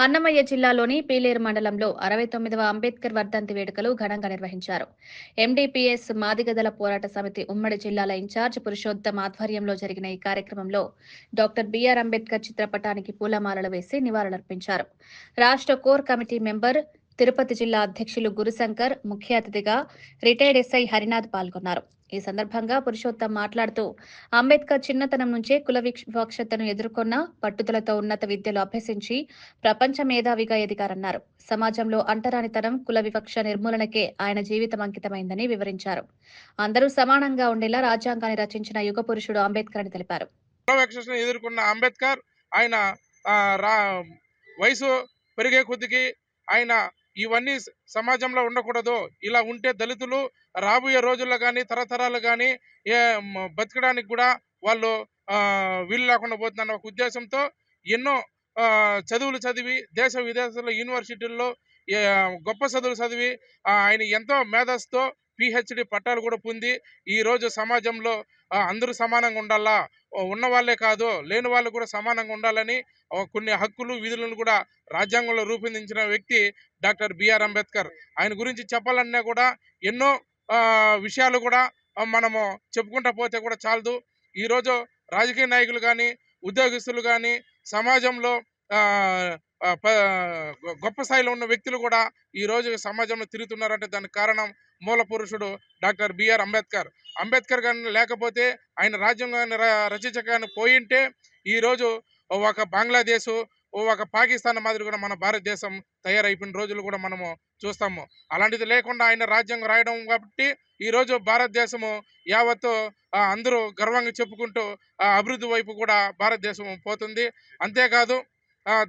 అన్నమయ్య జిల్లాలోని పీలేరు మండలంలో 69వ అంబేద్కర్ వర్ధంతి వేడుకలు ఘనంగా నిర్వహించారు. ఎండీపీఎస్ మాదిగదళ పోరాట సమితి ఉమ్మడి జిల్లాల ఇన్ఛార్జ్ పురుషోత్తం ఆధ్వర్యంలో జరిగిన ఈ కార్యక్రమంలో డాక్టర్ బీఆర్ అంబేద్కర్ చిత్రపటానికి పూలమాలలు వేసి నివాళులర్పించారు. రాష్ట్ర కోర్ కమిటీ మెంబర్, తిరుపతి జిల్లా అధ్యక్షులు గురుశంకర్ ముఖ్య అతిథిగా రిటైర్డ్ ఎస్ఐ హరినాథ్ పాల్గొన్నారు. ఈ సందర్భంగా పురుషోత్తం మాట్లాడుతూ అంబేద్కర్ చిన్నతనం నుంచే కుల వివక్షతను ఎదుర్కొన్న పట్టుదలతో ఉన్నత విద్యలు అభ్యసించి ప్రపంచ మేధావిగా ఎదిగారన్నారు. సమాజంలో అంటరానితనం, కుల వివక్ష నిర్మూలనకే ఆయన జీవితం అంకితమైందని వివరించారు. అందరూ సమానంగా ఉండేలా రాజ్యాంగాన్ని రచించిన యుగ పురుషుడు అంబేద్కర్ అని తెలిపారు. వివక్షను ఎదుర్కొన్న అంబేద్కర్ ఆయన ఆ, రా వయసు పెరిగే కొద్దికి ఆయన ఇవన్నీ సమాజంలో ఉండకూడదు, ఇలా ఉంటే దళితులు రాబోయే రోజుల్లో కానీ తరతరాలు కానీ బతకడానికి కూడా వాళ్ళు వీలు లేకుండా పోతుందన్న ఒక ఉద్దేశంతో ఎన్నో చదువులు చదివి దేశ విదేశాల్లో యూనివర్సిటీల్లో గొప్ప చదువులు చదివి ఆయన ఎంతో మేధస్సుతో పిహెచ్డి పట్టాలు కూడా పొంది ఈరోజు సమాజంలో అందరూ సమానంగా ఉండాలా, ఉన్న వాళ్ళే కాదు లేని వాళ్ళు కూడా సమానంగా ఉండాలని కొన్ని హక్కులు విధులను కూడా రాజ్యాంగంలో రూపొందించిన వ్యక్తి డాక్టర్ బిఆర్ అంబేద్కర్. ఆయన గురించి చెప్పాలన్నా కూడా ఎన్నో విషయాలు కూడా మనము చెప్పుకుంటా పోతే కూడా చాలదు. ఈరోజు రాజకీయ నాయకులు కానీ ఉద్యోగస్తులు కానీ సమాజంలో గొప్ప స్థాయిలో ఉన్న వ్యక్తులు కూడా ఈరోజు సమాజంలో తిరుగుతున్నారంటే దానికి కారణం మూల పురుషుడు డాక్టర్ బిఆర్ అంబేద్కర్. అంబేద్కర్ గారిని లేకపోతే ఆయన రాజ్యాంగాన్ని రచించగానే పోయింటే ఈరోజు ఒక బంగ్లాదేశ్, ఒక పాకిస్తాన్ మాదిరి కూడా మన భారతదేశం తయారైపోయిన రోజులు కూడా మనము చూస్తాము. అలాంటిది లేకుండా ఆయన రాజ్యాంగం రాయడం కాబట్టి ఈరోజు భారతదేశము యావత్తు అందరూ గర్వంగా చెప్పుకుంటూ అభివృద్ధి వైపు కూడా భారతదేశం పోతుంది. అంతేకాదు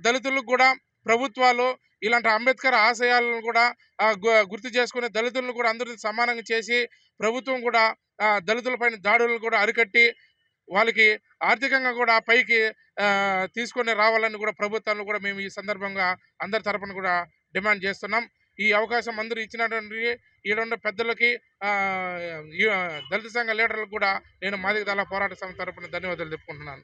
దళితులకు కూడా ప్రభుత్వాలు ఇలాంటి అంబేద్కర్ ఆశయాలను కూడా గుర్తు చేసుకుని దళితులను కూడా అందరినీ సమానంగా చేసి ప్రభుత్వం కూడా దళితులపైన దాడులను కూడా అరికట్టి వాళ్ళకి ఆర్థికంగా కూడా పైకి తీసుకొని రావాలని కూడా ప్రభుత్వాలను కూడా మేము ఈ సందర్భంగా అందరి తరపున కూడా డిమాండ్ చేస్తున్నాం. ఈ అవకాశం అందరూ ఇచ్చినటువంటి ఈడున్న పెద్దలకి దళిత సంఘ లీడర్లకు కూడా నేను మాదిగ దళ పోరాట సమితి తరపున ధన్యవాదాలు చెప్పుకుంటున్నాను.